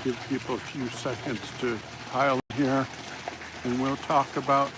Give people a few seconds to pile in here, and we'll talk about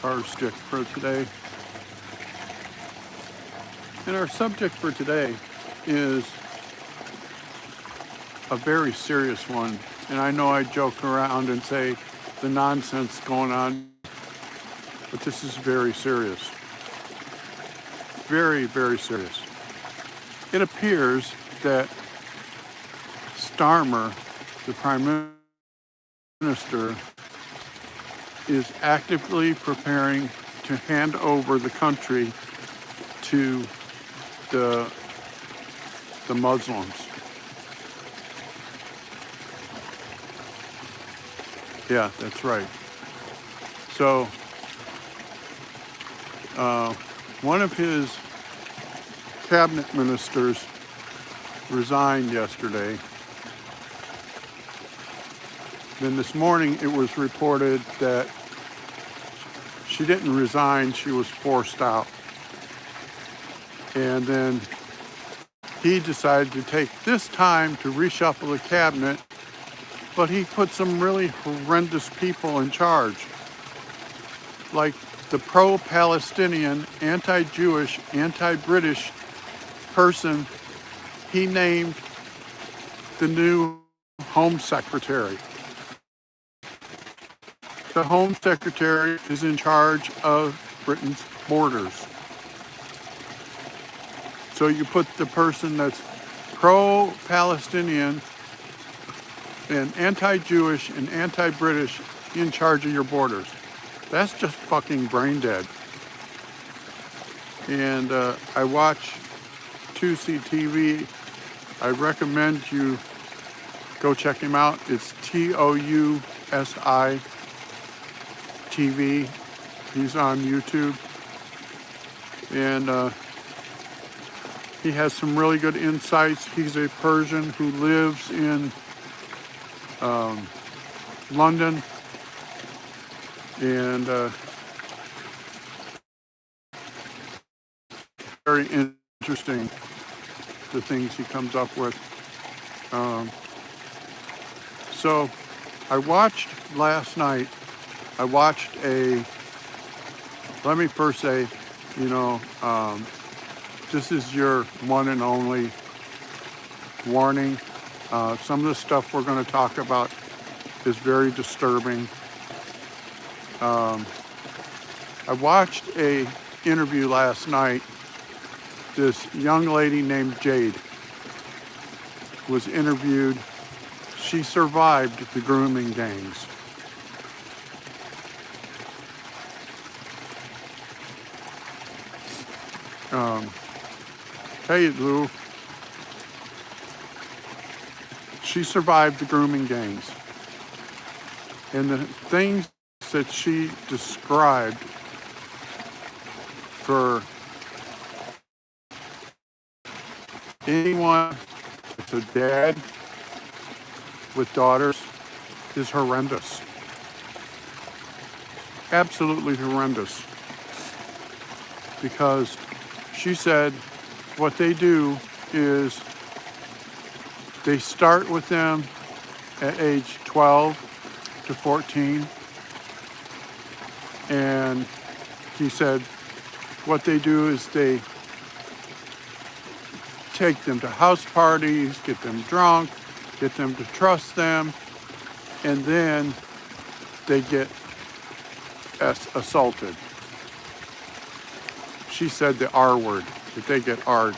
our subject for today. And our subject for today is a very serious one. And I know I joke around and say the nonsense going on, but this is very serious. Very, very serious. It appears that Starmer, the Prime Minister, is actively preparing to hand over the country to the Muslims. Yeah, that's right. So, one of his cabinet ministers resigned yesterday. Then this morning it was reported that she didn't resign, she was forced out. And then he decided to take this time to reshuffle the cabinet, but he put some really horrendous people in charge, like the pro-Palestinian, anti-Jewish, anti-British person he named the new Home Secretary. The Home Secretary is in charge of Britain's borders. So you put the person that's pro-Palestinian and anti-Jewish and anti-British in charge of your borders. That's just fucking brain dead. And I watch 2C TV. I recommend you go check him out. It's TOUSI TV. He's on YouTube. And he has some really good insights. He's a Persian who lives in London. And very interesting, the things he comes up with. So I watched last night, let me first say, this is your one and only warning. Some of the stuff we're going to talk about is very disturbing. I watched a interview last night. This young lady named Jade was interviewed. She survived the grooming gangs. Hey, Lou. She survived the grooming gangs. And the things that she described for anyone that's a dad with daughters is horrendous. Absolutely horrendous. Because she said what they do is they start with them at age 12 to 14. And he said what they do is they take them to house parties, get them drunk, get them to trust them, and then they get assaulted. She said the R word, that they get R'd.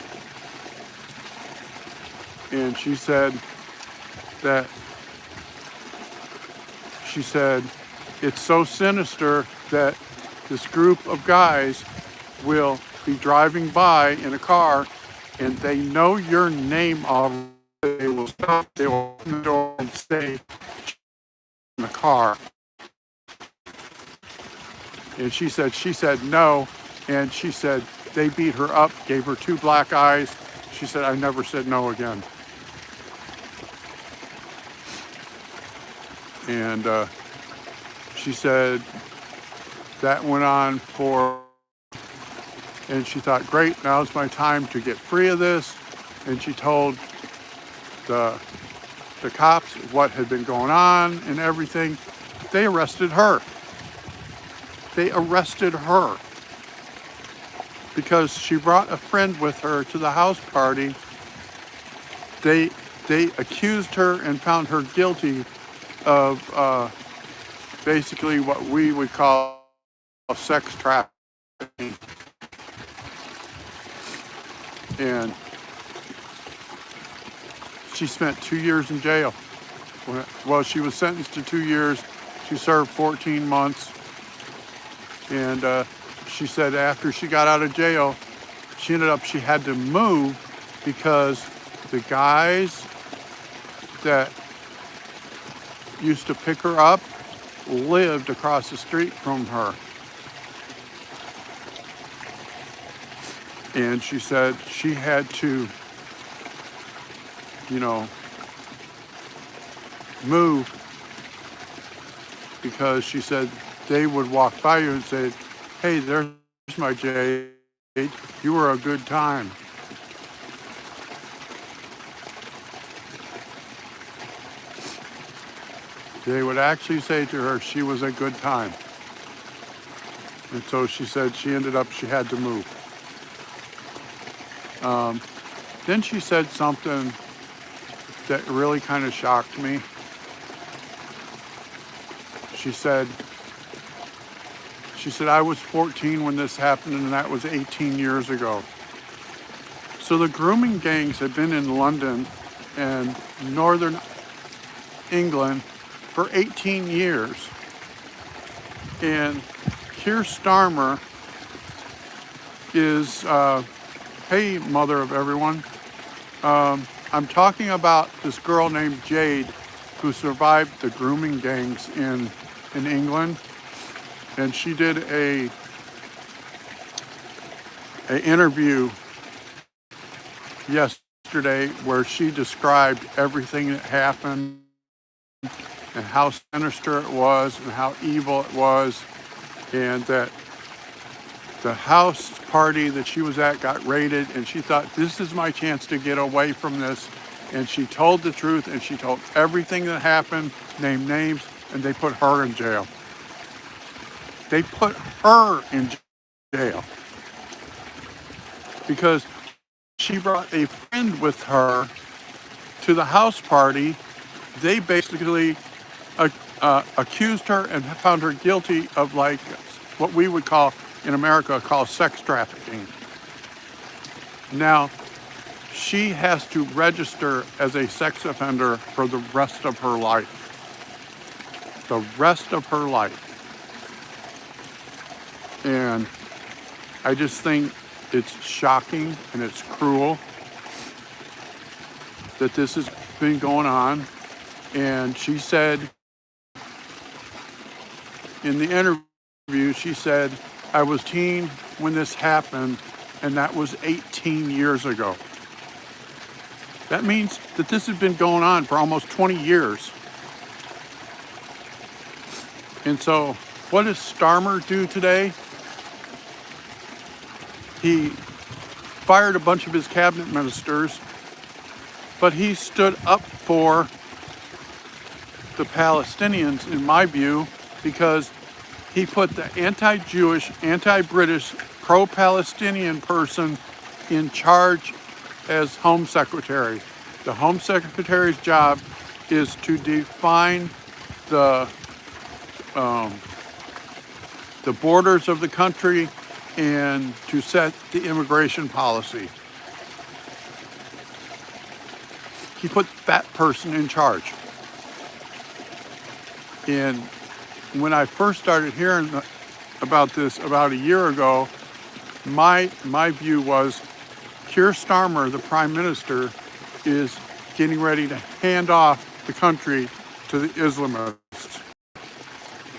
And she said it's so sinister that this group of guys will be driving by in a car and they know your name already. They will stop, they will open the door and say in the car. And she said no, and she said they beat her up, gave her 2 black eyes. She said, I never said no again. And she said that went on and she thought, great, now's my time to get free of this. And she told the the cops what had been going on and everything, they arrested her. They arrested her because she brought a friend with her to the house party. They they accused her and found her guilty of basically what we would call sex trafficking, and she spent 2 years in jail. Well, she was sentenced to 2 years. She served 14 months, and she said after she got out of jail, she had to move because the guys that used to pick her up lived across the street from her. And she said she had to, you know, move because she said they would walk by you and say, "Hey, there's my Jade. You were a good time." They would actually say to her she was a good time. And so she said she had to move. Then she said something that really kind of shocked me. She said, I was 14 when this happened, and that was 18 years ago. So the grooming gangs had been in London and northern England for 18 years. And Keir Starmer is, hey, mother of everyone, I'm talking about this girl named Jade who survived the grooming gangs in England. And she did a interview yesterday where she described everything that happened and how sinister it was and how evil it was, and that the house party that she was at got raided, and she thought, this is my chance to get away from this. And she told the truth, and she told everything that happened, named names, and they put her in jail. They put her in jail because she brought a friend with her to the house party. They basically accused her and found her guilty of like what we would call in America sex trafficking. Now, she has to register as a sex offender for the rest of her life. The rest of her life. And I just think it's shocking and it's cruel that this has been going on. And she said in the interview, she said, I was teen when this happened, and that was 18 years ago. That means that this has been going on for almost 20 years. And so what does Starmer do today? He fired a bunch of his cabinet ministers, but he stood up for the Palestinians, in my view, because he put the anti-Jewish, anti-British, pro-Palestinian person in charge as Home Secretary. The Home Secretary's job is to define the borders of the country and to set the immigration policy. He put that person in charge. And when I first started hearing about this about a year ago, my view was Keir Starmer, the Prime Minister, is getting ready to hand off the country to the Islamists.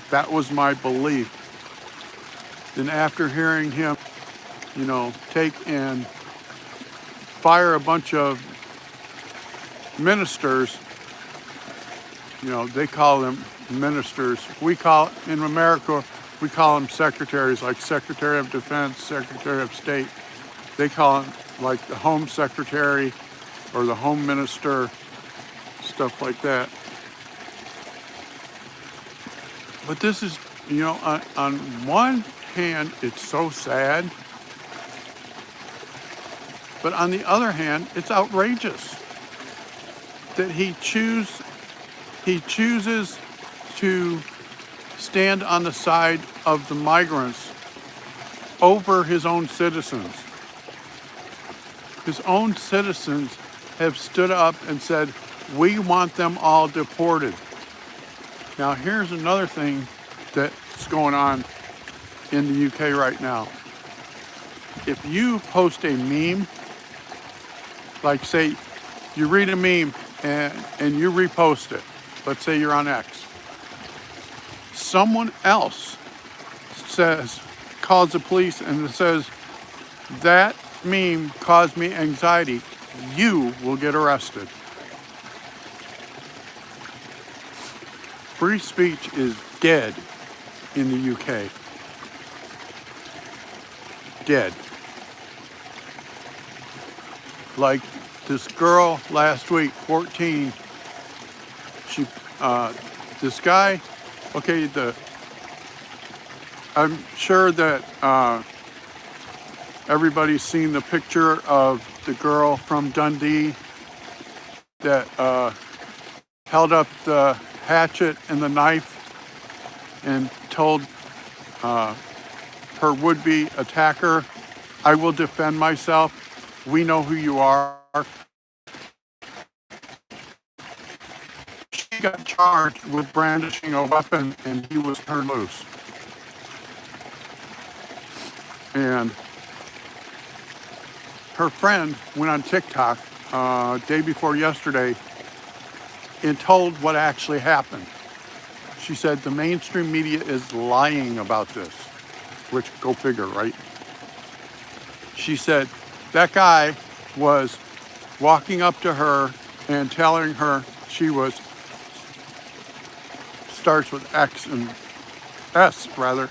That was my belief. Then after hearing him, take and fire a bunch of ministers, they call them ministers. In America, we call them secretaries, like Secretary of Defense, Secretary of State. They call them like the Home Secretary or the Home Minister. stuff like that. But this is, on one hand, it's so sad. But on the other hand, it's outrageous that he chooses to stand on the side of the migrants over his own citizens. His own citizens have stood up and said, we want them all deported. Now, here's another thing that's going on in the UK right now. If you post a meme, like say you read a meme and you repost it, let's say you're on X, someone else calls the police and says, that meme caused me anxiety, you will get arrested. Free speech is dead in the UK. Dead. Like this girl last week, 14, this guy, okay, I'm sure that everybody's seen the picture of the girl from Dundee that held up the hatchet and the knife and told her would-be attacker, I will defend myself. We know who you are. She got charged with brandishing a weapon and he was turned loose. And her friend went on TikTok day before yesterday and told what actually happened. She said the mainstream media is lying about this, which go figure, right? She said that guy was walking up to her and telling her she was, starts with X and S rather,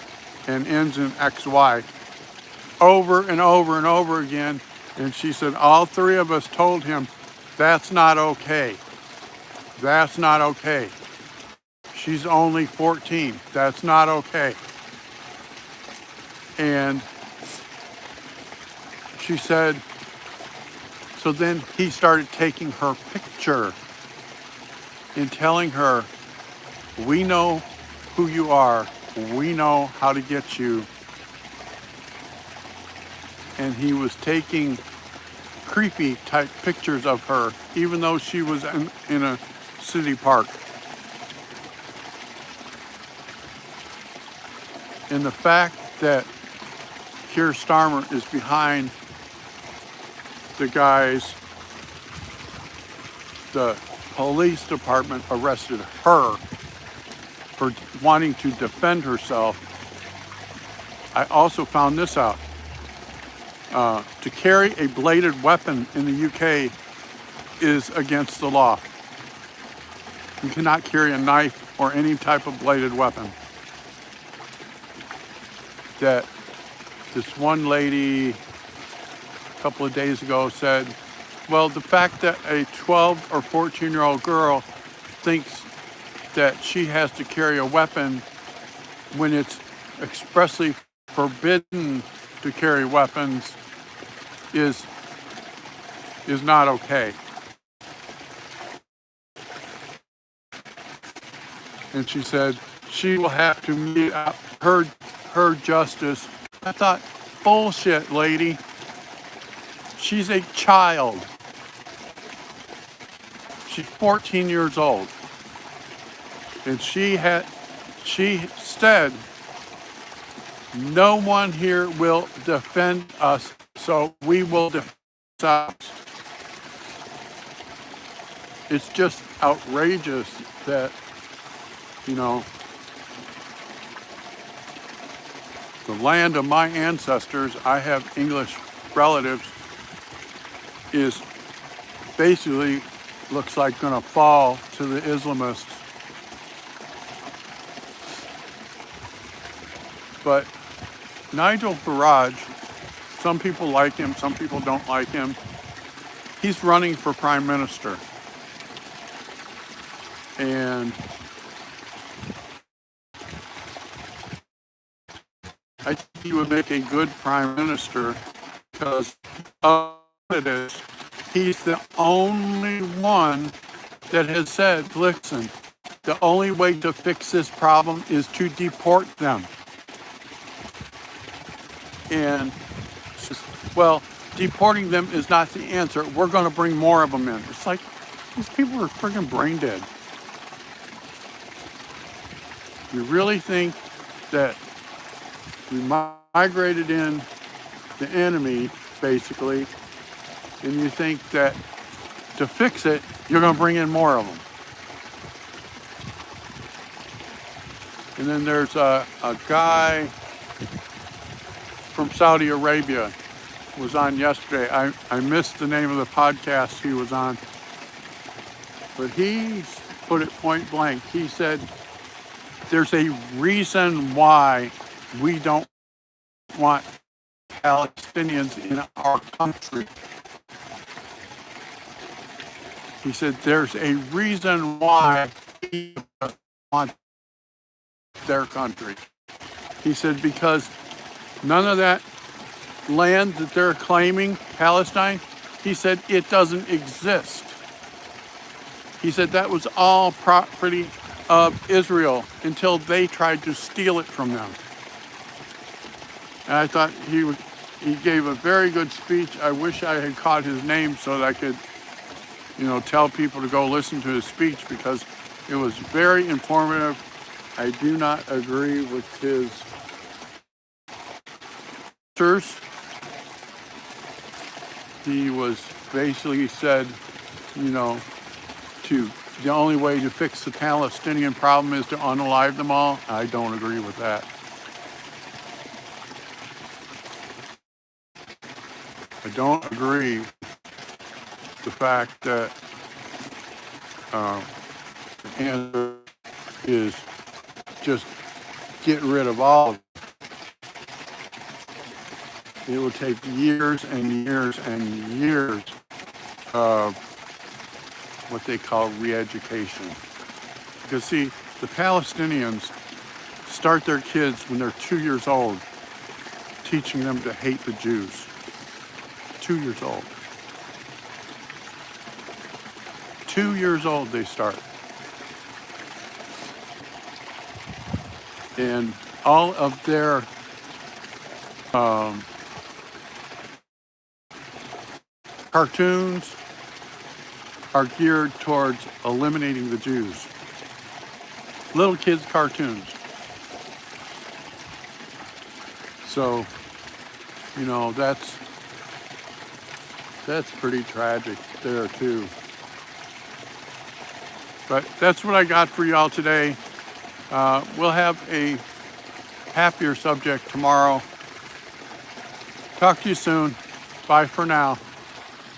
and ends in XY, over and over and over again. And she said all three of us told him, that's not okay. That's not okay. She's only 14. That's not okay. And she said, so then he started taking her picture and telling her, we know who you are. We know how to get you. And he was taking creepy type pictures of her, even though she was in a city park. And the fact that Keir Starmer is behind the guys, the police department arrested her for wanting to defend herself. I also found this out. To carry a bladed weapon in the UK is against the law. You cannot carry a knife or any type of bladed weapon. That this one lady a couple of days ago said, well, the fact that a 12 or 14-year-old girl thinks that she has to carry a weapon when it's expressly forbidden to carry weapons is not okay. And she said she will have to meet up her justice. I thought, bullshit, lady. She's a child. She's 14 years old. And she said, no one here will defend us, so we will defend ourselves. It's just outrageous that, the land of my ancestors, I have English relatives, is basically looks like going to fall to the Islamists. But Nigel Farage, some people like him, some people don't like him. He's running for prime minister. And I think he would make a good prime minister because of it is. He's the only one that has said, listen, the only way to fix this problem is to deport them. And says, well, deporting them is not the answer. We're going to bring more of them in. It's like, these people are freaking brain dead. You really think that we migrated in the enemy, basically, and you think that to fix it, you're going to bring in more of them. And then there's a guy from Saudi Arabia was on yesterday. I missed the name of the podcast he was on, but he put it point blank. He said, there's a reason why we don't want Palestinians in our country. He said, there's a reason why we don't want their country. He said, because none of that land that they're claiming, Palestine, he said, it doesn't exist. He said that was all property of Israel until they tried to steal it from them. And I thought he gave a very good speech. I wish I had caught his name so that I could, tell people to go listen to his speech because it was very informative. I do not agree with his answers. He was basically said, the only way to fix the Palestinian problem is to unalive them all. I don't agree with that. I don't agree with the fact that the answer is just get rid of all of it. It will take years and years and years of what they call re-education. Because see, the Palestinians start their kids when they're 2 years old, teaching them to hate the Jews. 2 years old. 2 years old they start. And all of their cartoons are geared towards eliminating the Jews. Little kids' cartoons. So, that's pretty tragic there too. But that's what I got for y'all today. We'll have a happier subject tomorrow. Talk to you soon. Bye for now.